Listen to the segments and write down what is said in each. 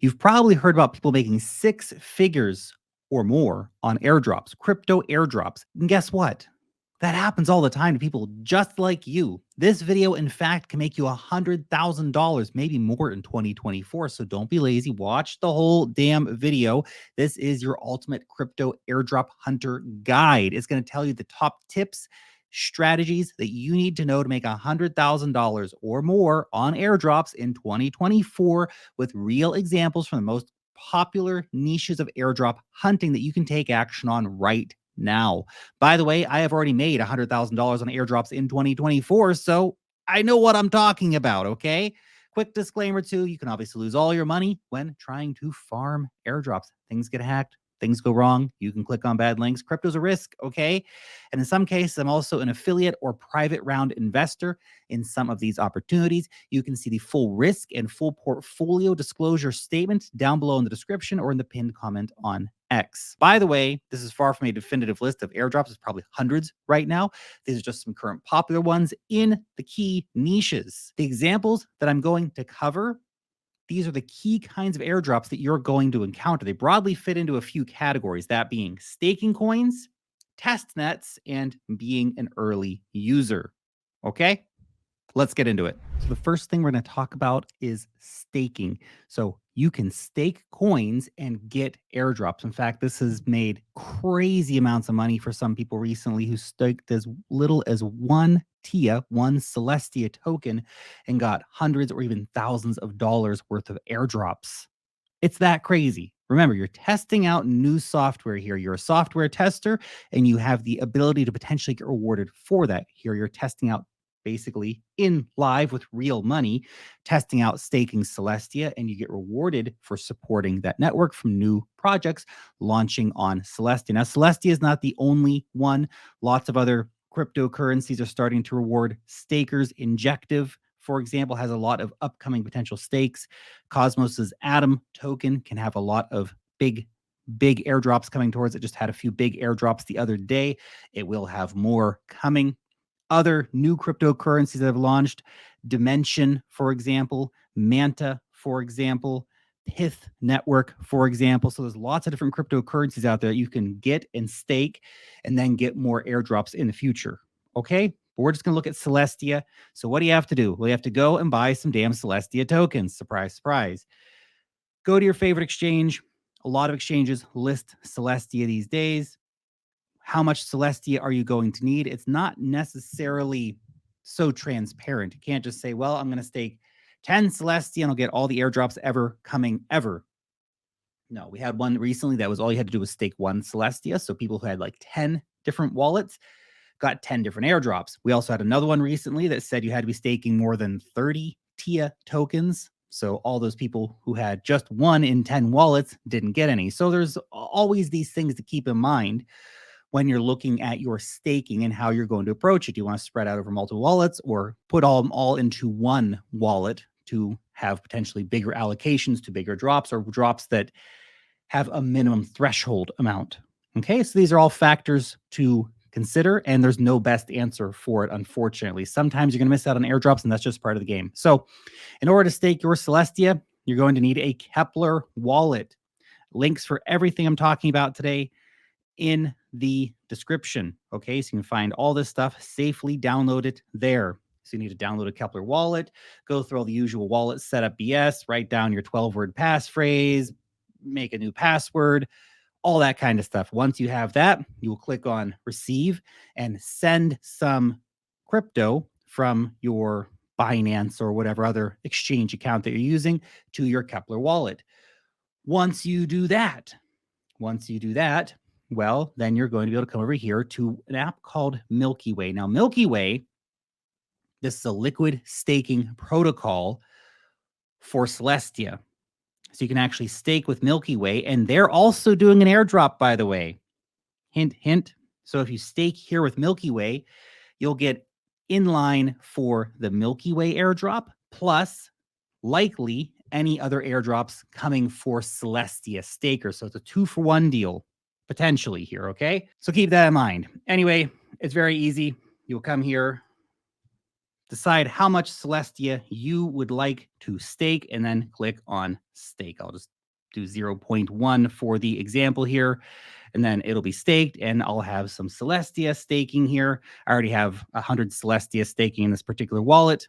You've probably heard about people making six figures or more on airdrops, crypto airdrops. And guess what? That happens all the time to people just like you. This video, in fact, can make you $100,000, maybe more in 2024. So don't be lazy. Watch the whole damn video. This is your ultimate crypto airdrop hunter guide. It's going to tell you the top tips, strategies that you need to know to make $100,000 or more on airdrops in 2024 with real examples from the most popular niches of airdrop hunting that you can take action on right now. By the way, I have already made $100,000 on airdrops in 2024, so I know what I'm talking about, okay? Quick disclaimer too, you can obviously lose all your money when trying to farm airdrops. Things get hacked, things go wrong, you can click on bad links. Crypto's a risk, okay? And in some cases, I'm also an affiliate or private round investor in some of these opportunities. You can see the full risk and full portfolio disclosure statement down below in the description or in the pinned comment on X. By the way, this is far from a definitive list of airdrops. There's probably hundreds right now. These are just some current popular ones in the key niches. The examples that I'm going to cover, these are the key kinds of airdrops that you're going to encounter. They broadly fit into a few categories, that being staking coins, testnets, and being an early user. Okay? Let's get into it. So the first thing we're going to talk about is staking. So you can stake coins and get airdrops. In fact, this has made crazy amounts of money for some people recently who staked as little as one TIA, one Celestia token, and got hundreds or even thousands of dollars worth of airdrops. It's that crazy. Remember, you're testing out new software here. You're a software tester, and you have the ability to potentially get rewarded for that. Here, you're testing out basically in live with real money, testing out staking Celestia, and you get rewarded for supporting that network from new projects launching on Celestia. Now, Celestia is not the only one. Lots of other cryptocurrencies are starting to reward stakers. Injective, for example, has a lot of upcoming potential stakes. Cosmos's Atom token can have a lot of big airdrops coming towards it. Just had a few big airdrops the other day. It will have more coming. Other new cryptocurrencies that have launched, Dimension, for example, Manta, for example, Pith Network, for example. So there's lots of different cryptocurrencies out there that you can get and stake and then get more airdrops in the future. Okay? But we're just going to look at Celestia. So what do you have to do? Well, you have to go and buy some damn Celestia tokens. Surprise, surprise. Go to your favorite exchange. A lot of exchanges list Celestia these days. How much Celestia are you going to need? It's not necessarily so transparent. You can't just say, well, I'm going to stake 10 Celestia and I'll get all the airdrops ever coming ever. No, we had one recently that was all you had to do was stake one Celestia. So people who had like 10 different wallets got 10 different airdrops. We also had another one recently that said you had to be staking more than 30 TIA tokens. So all those people who had just one in 10 wallets didn't get any. So there's always these things to keep in mind when you're looking at your staking and how you're going to approach it. Do you want to spread out over multiple wallets or put all into one wallet to have potentially bigger allocations to bigger drops or drops that have a minimum threshold amount? Okay, so these are all factors to consider, and there's no best answer for it, unfortunately. Sometimes you're going to miss out on airdrops, and that's just part of the game. So in order to stake your Celestia, you're going to need a Kepler wallet. Links for everything I'm talking about today in the description. Okay, so you can find all this stuff safely, download it there. So you need to download a Kepler wallet, go through all the usual wallet setup BS, write down your 12-word passphrase, make a new password, all that kind of stuff. Once you have that, you will click on receive and send some crypto from your Binance or whatever other exchange account that you're using to your Kepler wallet. Once you do that, well, then you're going to be able to come over here to an app called Milky Way. Now, Milky Way, this is a liquid staking protocol for Celestia. So you can actually stake with Milky Way, and they're also doing an airdrop, by the way. Hint, hint. So if you stake here with Milky Way, you'll get in line for the Milky Way airdrop, plus likely any other airdrops coming for Celestia stakers. So it's a 2-for-1 deal potentially here, okay? So keep that in mind. Anyway, it's very easy. You'll come here decide how much Celestia you would like to stake, and then click on stake. I'll just do 0.1 for the example here, and then it'll be staked, and I'll have some Celestia staking here. I already have 100 Celestia staking in this particular wallet,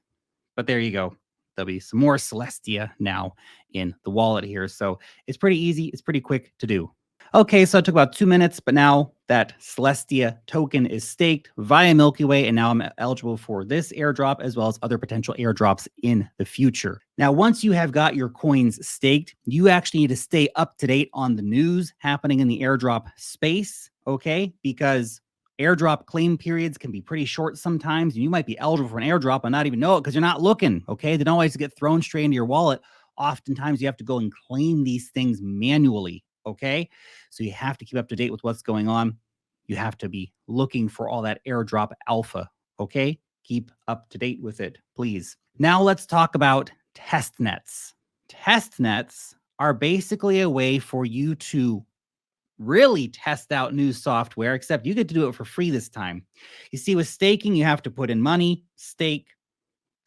but there you go. There'll be some more Celestia now in the wallet here. So it's pretty easy. It's pretty quick to do. Okay, so it took about 2 minutes, but now that Celestia token is staked via Milky Way, and now I'm eligible for this airdrop as well as other potential airdrops in the future. Now, once you have got your coins staked, you actually need to stay up to date on the news happening in the airdrop space, okay? Because airdrop claim periods can be pretty short sometimes, and you might be eligible for an airdrop and not even know it because you're not looking, okay? They don't always get thrown straight into your wallet. Oftentimes, you have to go and claim these things manually. Okay, so you have to keep up to date with what's going on. You have to be looking for all that airdrop alpha. Okay, keep up to date with it, please. Now let's talk about testnets. Testnets are basically a way for you to really test out new software, except you get to do it for free this time. You see, with staking, you have to put in money, stake,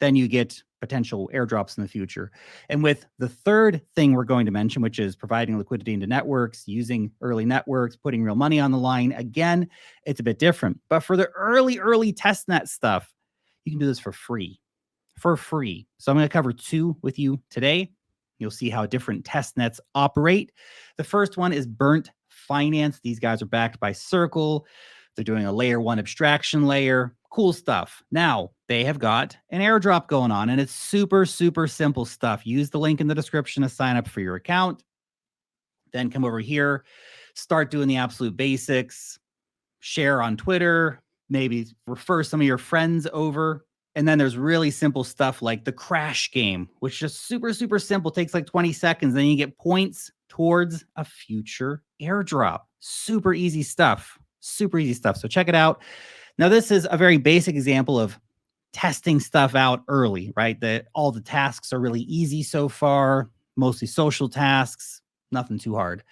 then you get potential airdrops in the future. And with the third thing we're going to mention, which is providing liquidity into networks, using early networks, putting real money on the line, again, it's a bit different. But for the early testnet stuff, you can do this for free. So I'm going to cover 2 with you today. You'll see how different testnets operate. The first one is Burnt Finance. These guys are backed by Circle. They're doing a layer 1 abstraction layer. Cool stuff. Now, they have got an airdrop going on, and it's super simple stuff. Use the link in the description to sign up for your account. Then come over here, start doing the absolute basics, share on Twitter, maybe refer some of your friends over. And then there's really simple stuff like the crash game, which is super simple, takes like 20 seconds. Then you get points towards a future airdrop. Super easy stuff. So check it out. Now, this is a very basic example of testing stuff out early, right? That all the tasks are really easy so far, mostly social tasks, nothing too hard.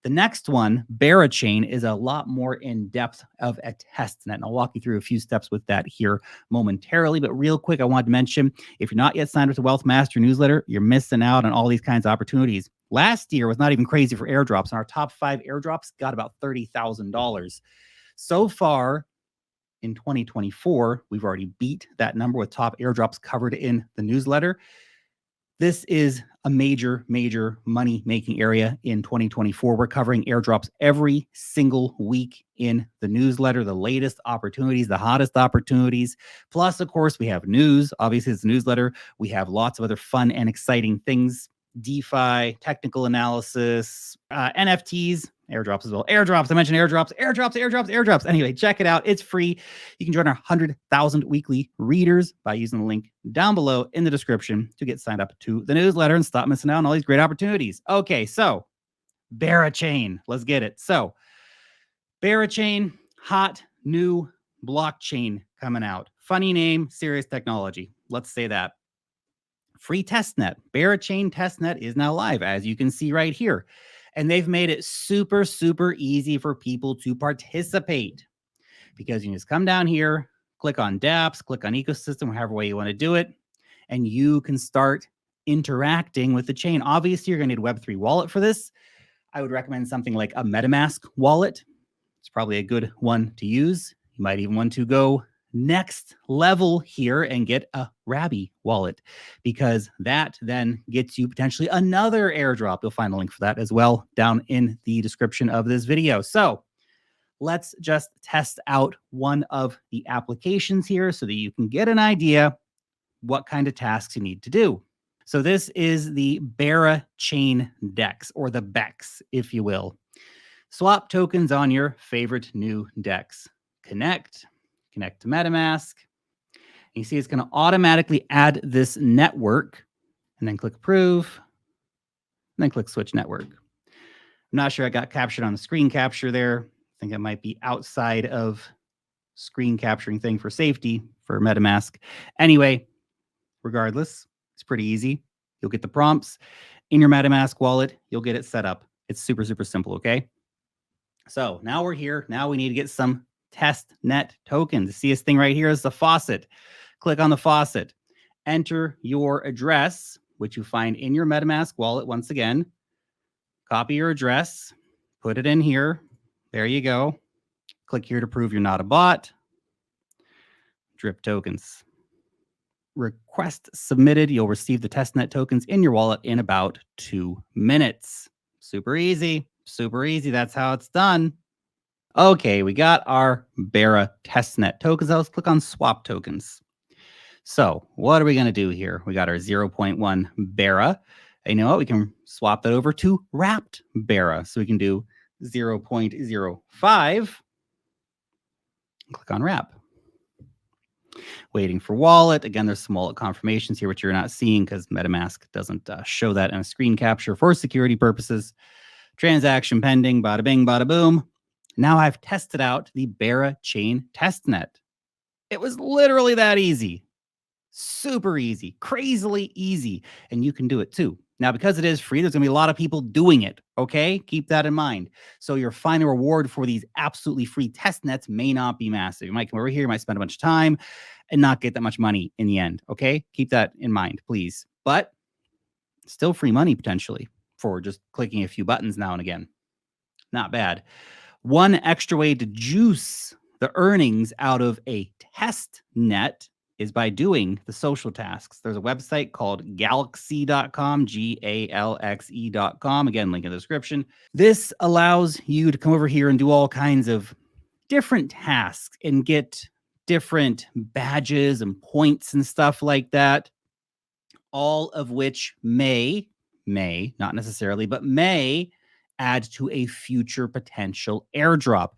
The next one, Barachain, is a lot more in depth of a testnet. And I'll walk you through a few steps with that here momentarily. But real quick, I wanted to mention, if you're not yet signed up to Wealth Master newsletter, you're missing out on all these kinds of opportunities. Last year was not even crazy for airdrops, and our top 5 airdrops got about $30,000. So far, in 2024, we've already beat that number with top airdrops covered in the newsletter. This is a major money-making area in 2024. We're covering airdrops every single week in the newsletter, the latest opportunities, the hottest opportunities. Plus, of course, we have news. Obviously, it's a newsletter. We have lots of other fun and exciting things. DeFi, technical analysis, NFTs, airdrops as well. Airdrops. I mentioned airdrops. Anyway, check it out. It's free. You can join our 100,000 weekly readers by using the link down below in the description to get signed up to the newsletter and stop missing out on all these great opportunities. Okay, so Barachain. Let's get it. So Barachain, hot new blockchain coming out. Funny name, serious technology. Let's say that. Free testnet. Barachain testnet is now live, as you can see right here. And they've made it super easy for people to participate, because you can just come down here, click on dApps, click on ecosystem, however way you want to do it, and you can start interacting with the chain. Obviously, you're going to need a Web3 wallet for this. I would recommend something like a MetaMask wallet. It's probably a good one to use. You might even want to go next level here and get a Rabby wallet, because that then gets you potentially another airdrop. You'll find a link for that as well down in the description of this video. So let's just test out one of the applications here so that you can get an idea what kind of tasks you need to do. So this is the Barachain DEX, or the BEX, if you will. Swap tokens on your favorite new DEX. Connect to MetaMask. And you see it's going to automatically add this network, and then click approve, and then click switch network. I'm not sure I got captured on the screen capture there. I think it might be outside of screen capturing thing for safety for MetaMask. Anyway, regardless, it's pretty easy. You'll get the prompts in your MetaMask wallet. You'll get it set up. It's super simple, okay? So now we're here. Now we need to get some testnet tokens. See this thing right here is the faucet. click on the faucet, enter your address, which you find in your MetaMask wallet once again. Copy your address, put it in here. There you go. Click here to prove you're not a bot. Drip tokens. Request submitted. You'll receive the testnet tokens in your wallet in about 2 minutes. Super easy. Super easy. That's how it's done. Okay, we got our Bera testnet tokens. Let's click on swap tokens. So what are we going to do here? We got our 0.1 Bera. And you know what? We can swap that over to wrapped Bera. So we can do 0.05. Click on wrap. Waiting for wallet. Again, there's some wallet confirmations here, which you're not seeing because MetaMask doesn't show that in a screen capture for security purposes. Transaction pending, bada bing, bada boom. Now I've tested out the Bera chain testnet. It was literally that easy. Super easy, crazily easy. And you can do it too. Now, because it is free, there's going to be a lot of people doing it, okay? Keep that in mind. So your final reward for these absolutely free test nets may not be massive. You might come over here, you might spend a bunch of time and not get that much money in the end, okay? Keep that in mind, please. But still free money potentially for just clicking a few buttons now and again. Not bad. One extra way to juice the earnings out of a test net is by doing the social tasks. There's a website called galaxy.com, GALXE.com. Again, link in the description. This allows you to come over here and do all kinds of different tasks and get different badges and points and stuff like that, all of which may, not necessarily, but may add to a future potential airdrop.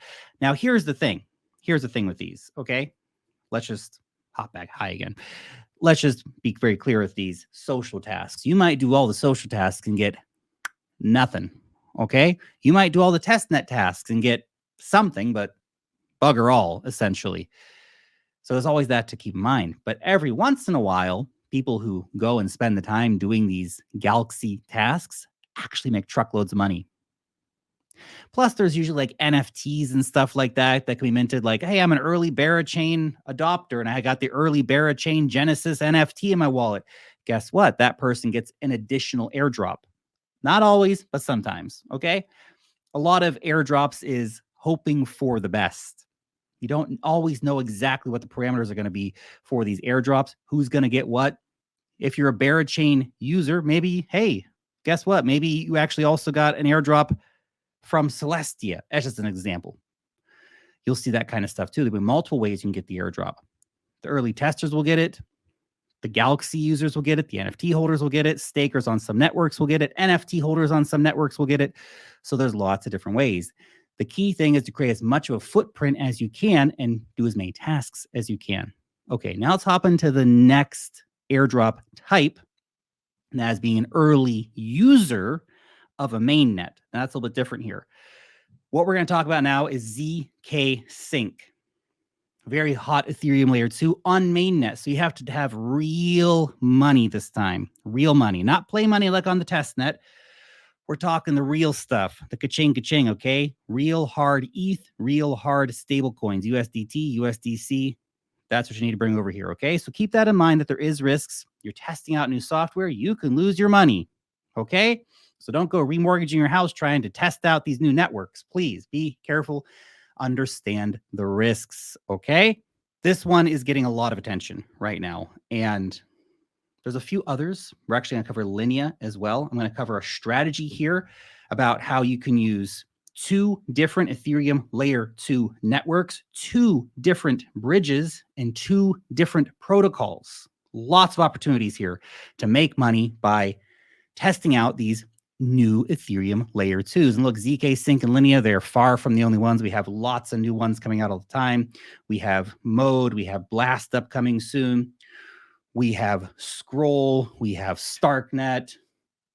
Now, here's the thing. Here's the thing with these, okay? Let's just hop back high again. Let's just be very clear with these social tasks. You might do all the social tasks and get nothing, okay? You might do all the testnet tasks and get something, but bugger all, essentially. So there's always that to keep in mind. But every once in a while, people who go and spend the time doing these Galaxy tasks actually make truckloads of money. Plus, there's usually like NFTs and stuff like that that can be minted. Like, hey, I'm an early Bera chain adopter, and I got the early Bera chain Genesis NFT in my wallet. Guess what? That person gets an additional airdrop. Not always, but sometimes, okay? A lot of airdrops is hoping for the best. You don't always know exactly what the parameters are going to be for these airdrops, who's going to get what. If you're a Bera chain user, maybe, hey, guess what? Maybe you actually also got an airdrop from Celestia. That's just an example. You'll see that kind of stuff too. There'll be multiple ways you can get the airdrop. The early testers will get it. The Galaxy users will get it. The NFT holders will get it. Stakers on some networks will get it. NFT holders on some networks will get it. So there's lots of different ways. The key thing is to create as much of a footprint as you can and do as many tasks as you can. Okay, now let's hop into the next airdrop type, and that is being an early user of a mainnet. Now, that's a little bit different here. What we're going to talk about now is ZK Sync. Very hot Ethereum layer 2 on mainnet. So you have to have real money this time. Real money, not play money like on the testnet. We're talking the real stuff, the ka-ching, okay? Real hard ETH, real hard stable coins, USDT, USDC. That's what you need to bring over here, okay? So keep that in mind that there is risks. You're testing out new software. You can lose your money, okay? So don't go remortgaging your house trying to test out these new networks. Please be careful. Understand the risks, okay? This one is getting a lot of attention right now. And there's a few others. We're actually going to cover Linea as well. I'm going to cover a strategy here about how you can use 2 different Ethereum layer 2 networks, 2 different bridges, and 2 different protocols. Lots of opportunities here to make money by testing out these new Ethereum layer 2s. And look, ZK Sync and Linea, they're far from the only ones. We have lots of new ones coming out all the time. We have Mode, we have Blast upcoming soon. We have Scroll, we have Starknet,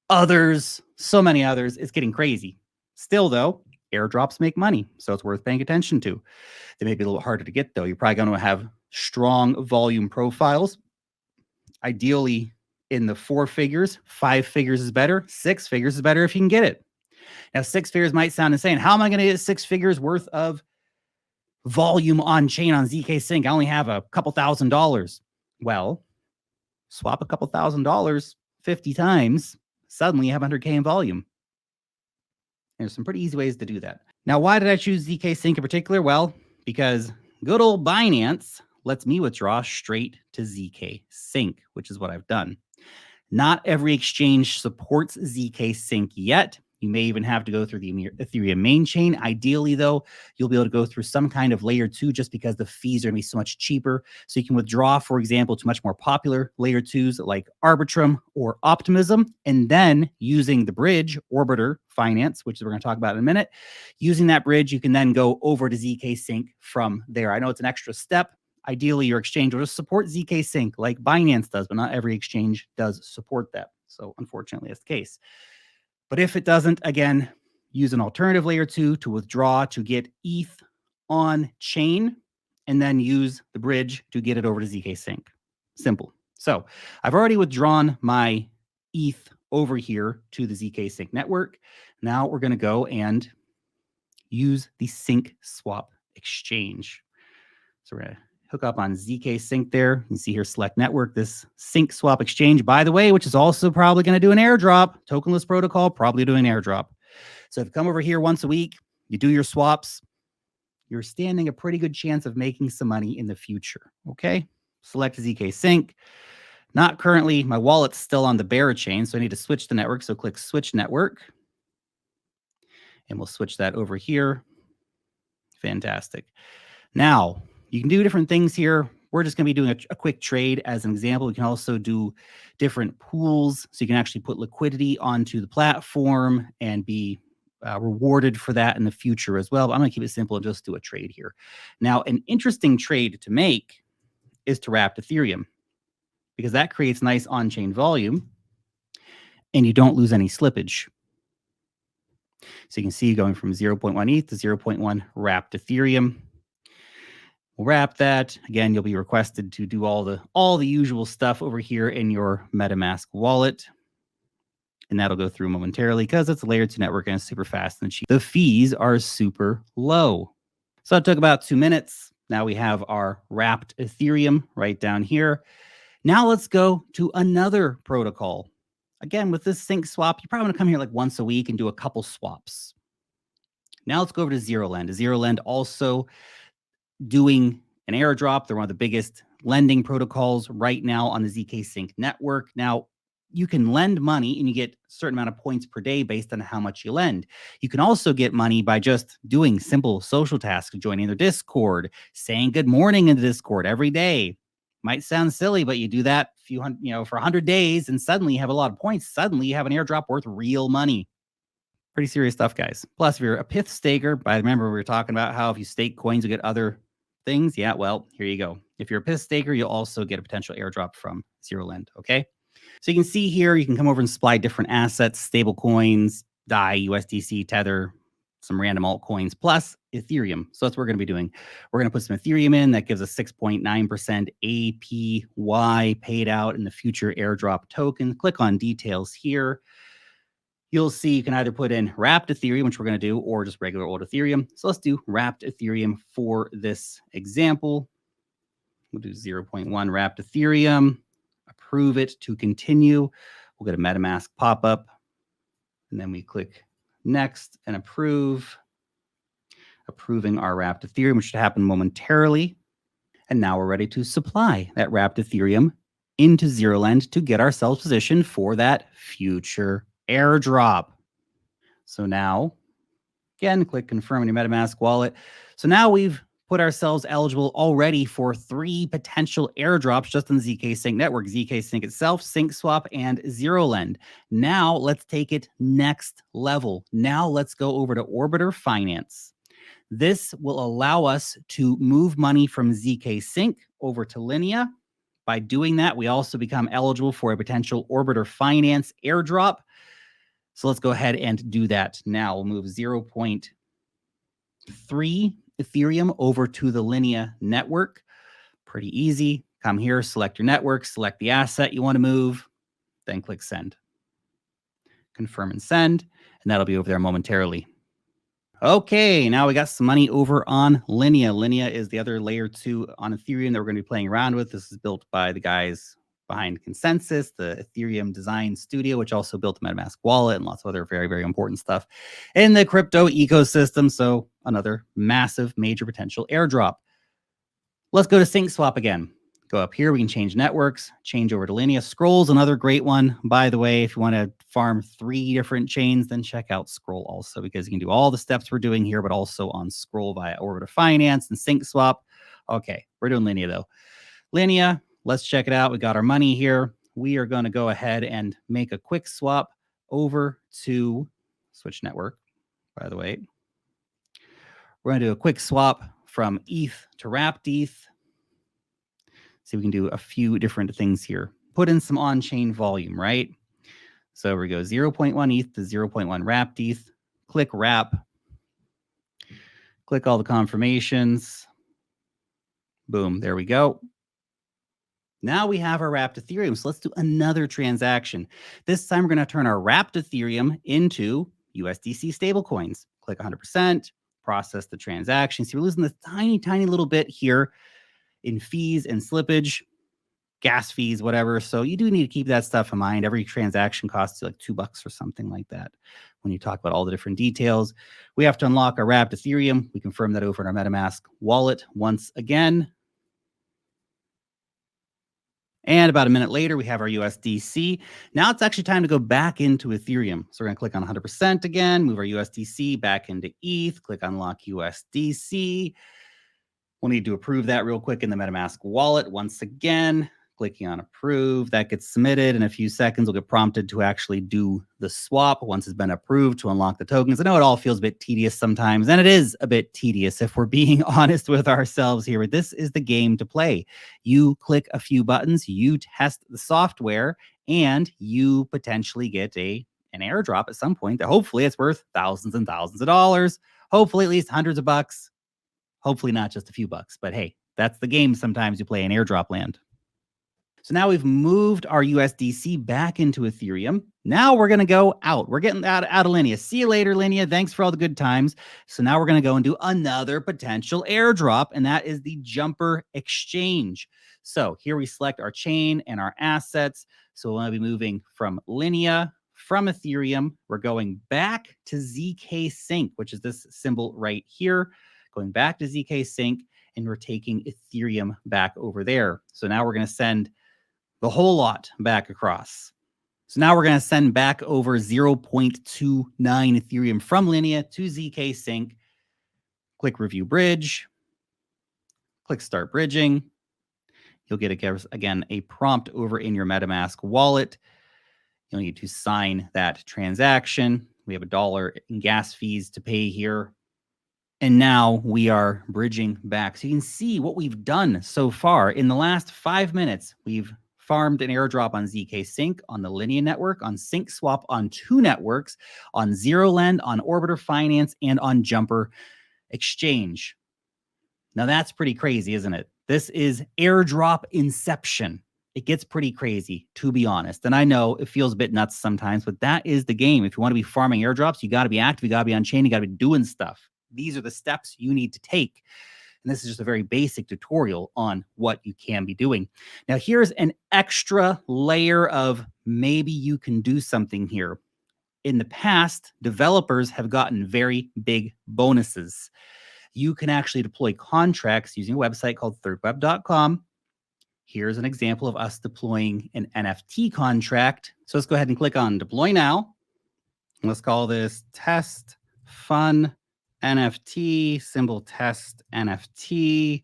others, so many others. It's getting crazy. Still, though, airdrops make money, so it's worth paying attention to. They may be a little harder to get, though. You're probably going to have strong volume profiles. Ideally, in the 4 figures, 5 figures is better. 6 figures is better if you can get it. Now, 6 figures might sound insane. How am I going to get 6 figures worth of volume on chain on ZK Sync? I only have a couple $1,000. Well, swap a couple $1,000 50 times, suddenly you have 100K in volume. There's some pretty easy ways to do that. Now, why did I choose ZK Sync in particular? Well, because good old Binance lets me withdraw straight to ZK Sync, which is what I've done. Not every exchange supports ZK Sync yet. You may even have to go through the Ethereum main chain. Ideally, though, you'll be able to go through some kind of layer 2 just because the fees are going to be so much cheaper. So you can withdraw, for example, to much more popular layer 2s like Arbitrum or Optimism, and then using the bridge, Orbiter Finance, which we're going to talk about in a minute, using that bridge, you can then go over to ZK Sync from there. I know it's an extra step. Ideally, your exchange will just support ZK Sync like Binance does, but not every exchange does support that. So unfortunately, that's the case. But if it doesn't, again, use an alternative layer 2 to withdraw to get ETH on chain, and then use the bridge to get it over to ZK Sync. Simple. So I've already withdrawn my ETH over here to the ZK Sync network. Now we're going to go and use the Sync Swap exchange. So we're going to hook up on ZK Sync there. You can see here, select network, this Sync Swap exchange, by the way, which is also probably going to do an airdrop. Tokenless protocol, probably doing an airdrop. So if you come over here once a week, you do your swaps, you're standing a pretty good chance of making some money in the future. Okay. Select ZK Sync. Not currently, my wallet's still on the Bearer chain, so I need to switch the network. So click Switch Network. And we'll switch that over here. Fantastic. Now, you can do different things here. We're just going to be doing a quick trade as an example. We can also do different pools, so you can actually put liquidity onto the platform and be rewarded for that in the future as well. But I'm going to keep it simple and just do a trade here. Now, an interesting trade to make is to wrap Ethereum, because that creates nice on-chain volume and you don't lose any slippage. So you can see going from 0.1 ETH to 0.1 wrapped Ethereum. We'll wrap that. Again, you'll be requested to do all the usual stuff over here in your MetaMask wallet. And that'll go through momentarily because it's a layer 2 network and it's super fast and cheap. The fees are super low. So it took about 2 minutes. Now we have our wrapped Ethereum right down here. Now let's go to another protocol. Again, with this Sync Swap, you're probably going to come here like once a week and do a couple swaps. Now let's go over to ZeroLend. ZeroLend also doing an airdrop. They're one of the biggest lending protocols right now on the ZK Sync network. Now, you can lend money and you get a certain amount of points per day based on how much you lend. You can also get money by just doing simple social tasks, joining their Discord, saying good morning in the Discord every day. Might sound silly, but you do that for 100 days and suddenly you have a lot of points. Suddenly you have an airdrop worth real money. Pretty serious stuff, guys. Plus, if you're a Pith staker, I remember we were talking about how if you stake coins, you get other things. Yeah, well, here you go. If you're a Pith staker, you'll also get a potential airdrop from ZeroLend, okay? So you can see here, you can come over and supply different assets, stable coins, DAI, USDC, Tether, some random altcoins, plus Ethereum. So that's what we're going to be doing. We're going to put some Ethereum in. That gives us 6.9% APY paid out in the future airdrop token. Click on details here. You'll see you can either put in wrapped Ethereum, which we're going to do, or just regular old Ethereum. So let's do wrapped Ethereum for this example. We'll do 0.1 wrapped Ethereum, approve it to continue. We'll get a MetaMask pop-up, and then we click next and approve, approving our wrapped Ethereum, which should happen momentarily. And now we're ready to supply that wrapped Ethereum into ZeroLend to get ourselves positioned for that future airdrop. So now, again, click confirm in your MetaMask wallet. So now we've put ourselves eligible already for 3 potential airdrops just on the ZK Sync network, ZK Sync itself, Sync Swap, and ZeroLend. Now let's take it next level. Now let's go over to Orbiter Finance. This will allow us to move money from ZK Sync over to Linea. By doing that, we also become eligible for a potential Orbiter Finance airdrop. So let's go ahead and do that now. We'll move 0.3 Ethereum over to the Linea network. Pretty easy. Come here, select your network, select the asset you want to move, then click send. Confirm and send, and that'll be over there momentarily. Okay, now we got some money over on Linea. Linea is the other layer 2 on Ethereum that we're going to be playing around with. This is built by the guys behind Consensus, the Ethereum design studio, which also built the MetaMask wallet and lots of other very, very important stuff in the crypto ecosystem. So another massive, major potential airdrop. Let's go to SyncSwap again. Go up here. We can change networks, change over to Linea. Scroll's another great one. By the way, if you want to farm 3 different chains, then check out Scroll also, because you can do all the steps we're doing here, but also on Scroll via Orbiter Finance and SyncSwap. Okay, we're doing Linea though. Linea, let's check it out. We got our money here. We are going to go ahead and make a quick swap over to Switch Network, by the way. We're going to do a quick swap from ETH to Wrapped ETH. So we can do a few different things here. Put in some on-chain volume, right? So we go 0.1 ETH to 0.1 Wrapped ETH. Click Wrap. Click all the confirmations. Boom, there we go. Now we have our wrapped Ethereum. So let's do another transaction. This time we're going to turn our wrapped Ethereum into USDC stablecoins. Click 100%, process the transaction. So we're losing this tiny, tiny little bit here in fees and slippage, gas fees, whatever. So you do need to keep that stuff in mind. Every transaction costs you like $2 or something like that. When you talk about all the different details, we have to unlock our wrapped Ethereum. We confirm that over in our MetaMask wallet once again. And about a minute later, we have our USDC. Now it's actually time to go back into Ethereum. So we're going to click on 100% again, move our USDC back into ETH, click unlock USDC. We'll need to approve that real quick in the MetaMask wallet. Once again, clicking on approve, that gets submitted. In a few seconds, we'll get prompted to actually do the swap once it's been approved to unlock the tokens. I know it all feels a bit tedious sometimes, and it is a bit tedious if we're being honest with ourselves here, but this is the game to play. You click a few buttons, you test the software, and you potentially get an airdrop at some point that hopefully it's worth thousands and thousands of dollars, hopefully at least hundreds of bucks. Hopefully not just a few bucks, but hey, that's the game sometimes you play in airdrop land. So now we've moved our USDC back into Ethereum. Now we're going to go out. We're getting out of Linea. See you later, Linea. Thanks for all the good times. So now we're going to go and do another potential airdrop, and that is the Jumper Exchange. So here we select our chain and our assets. So we'll be moving from Linea, from Ethereum. We're going back to ZK Sync, which is this symbol right here. Going back to ZK Sync, and we're taking Ethereum back over there. So now we're going to send the whole lot back across. So now we're going to send back over 0.29 Ethereum from Linea to ZK Sync. Click Review Bridge. Click Start Bridging. You'll get, again, a prompt over in your MetaMask wallet. You'll need to sign that transaction. We have $1 in gas fees to pay here. And now we are bridging back. So you can see what we've done so far. In the last 5 minutes, we've farmed an airdrop on ZK Sync, on the Linea network, on SyncSwap, on 2 networks, on ZeroLend, on Orbiter Finance, and on Jumper Exchange. Now that's pretty crazy, isn't it? This is airdrop inception. It gets pretty crazy, to be honest. And I know it feels a bit nuts sometimes, but that is the game. If you want to be farming airdrops, you got to be active, you got to be on chain, you got to be doing stuff. These are the steps you need to take. And this is just a very basic tutorial on what you can be doing. Now, here's an extra layer of maybe you can do something here. In the past, developers have gotten very big bonuses. You can actually deploy contracts using a website called thirdweb.com. Here's an example of us deploying an NFT contract. So let's go ahead and click on Deploy Now. Let's call this Test Fun NFT, symbol test NFT.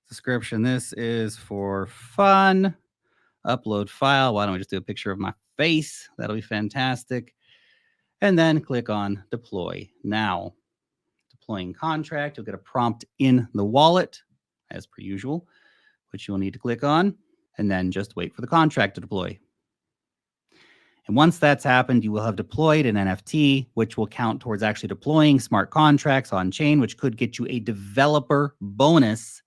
Description, this is for fun. Upload file. Why don't we just do a picture of my face? That'll be fantastic. And then click on deploy now. Deploying contract. You'll get a prompt in the wallet, as per usual, which you'll need to click on, and then just wait for the contract to deploy. And once that's happened, you will have deployed an NFT, which will count towards actually deploying smart contracts on chain, which could get you a developer bonus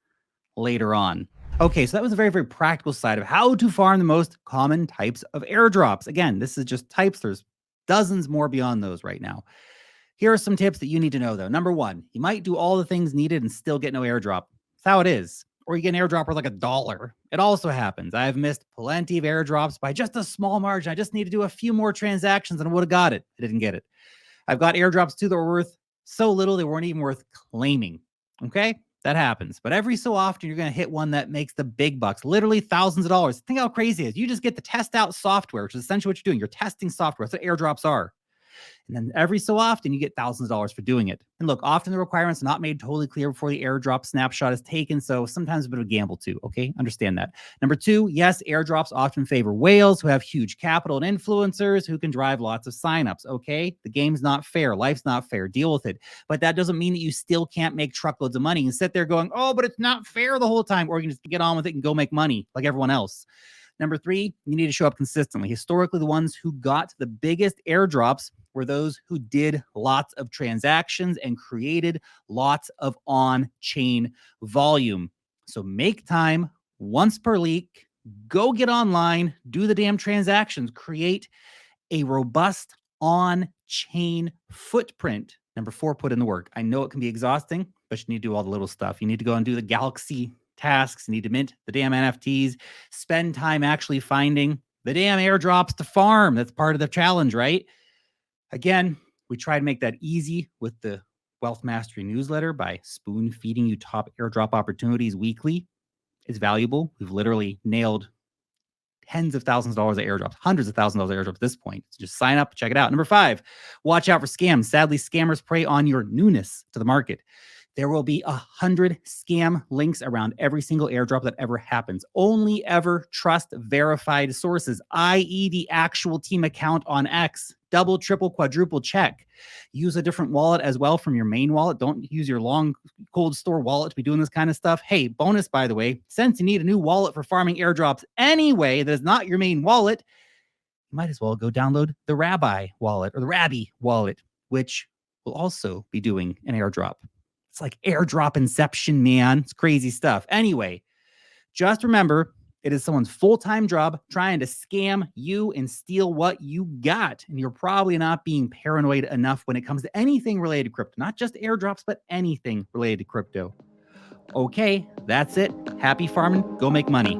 later on. Okay, so that was a very, very practical side of how to farm the most common types of airdrops. Again, this is just types. There's dozens more beyond those right now. Here are some tips that you need to know, though. Number one, you might do all the things needed and still get no airdrop. That's how it is. Or you get an airdrop worth like $1. It also happens. I've missed plenty of airdrops by just a small margin. I just need to do a few more transactions and I would have got it. I didn't get it. I've got airdrops too that were worth so little they weren't even worth claiming. Okay? That happens. But every so often, you're going to hit one that makes the big bucks, literally thousands of dollars. Think how crazy it is. You just get the test out software, which is essentially what you're doing. You're testing software. That's what airdrops are. And then every so often, you get thousands of dollars for doing it. And look, often the requirements are not made totally clear before the airdrop snapshot is taken. So sometimes a bit of a gamble too. Okay. Understand that. Number two, yes, airdrops often favor whales who have huge capital and influencers who can drive lots of signups. Okay. The game's not fair. Life's not fair. Deal with it. But that doesn't mean that you still can't make truckloads of money and sit there going, oh, but it's not fair the whole time. Or you can just get on with it and go make money like everyone else. Number three, you need to show up consistently. Historically, the ones who got the biggest airdrops were those who did lots of transactions and created lots of on-chain volume. So make time once per week, go get online, do the damn transactions, create a robust on-chain footprint. Number four, put in the work. I know it can be exhausting, but you need to do all the little stuff. You need to go and do the Galaxy tasks, you need to mint the damn NFTs, spend time actually finding the damn airdrops to farm. That's part of the challenge, right? Again, we try to make that easy with the Wealth Mastery newsletter by spoon feeding you top airdrop opportunities weekly. It's valuable. We've literally nailed tens of thousands of dollars of airdrops, hundreds of thousands of dollars of airdrops at this point. So just sign up, check it out. Number five, watch out for scams. Sadly, scammers prey on your newness to the market. There will be 100 scam links around every single airdrop that ever happens. Only ever trust verified sources, i.e. the actual team account on X. Double, triple, quadruple check. Use a different wallet as well from your main wallet. Don't use your long cold store wallet to be doing this kind of stuff. Hey, bonus, by the way, since you need a new wallet for farming airdrops anyway that is not your main wallet, you might as well go download the Rabbi wallet or the Rabbi wallet, which will also be doing an airdrop. It's like airdrop inception, man. It's crazy stuff. Anyway, just remember, it is someone's full-time job trying to scam you and steal what you got. And you're probably not being paranoid enough when it comes to anything related to crypto, not just airdrops, but anything related to crypto. Okay, that's it. Happy farming. Go make money.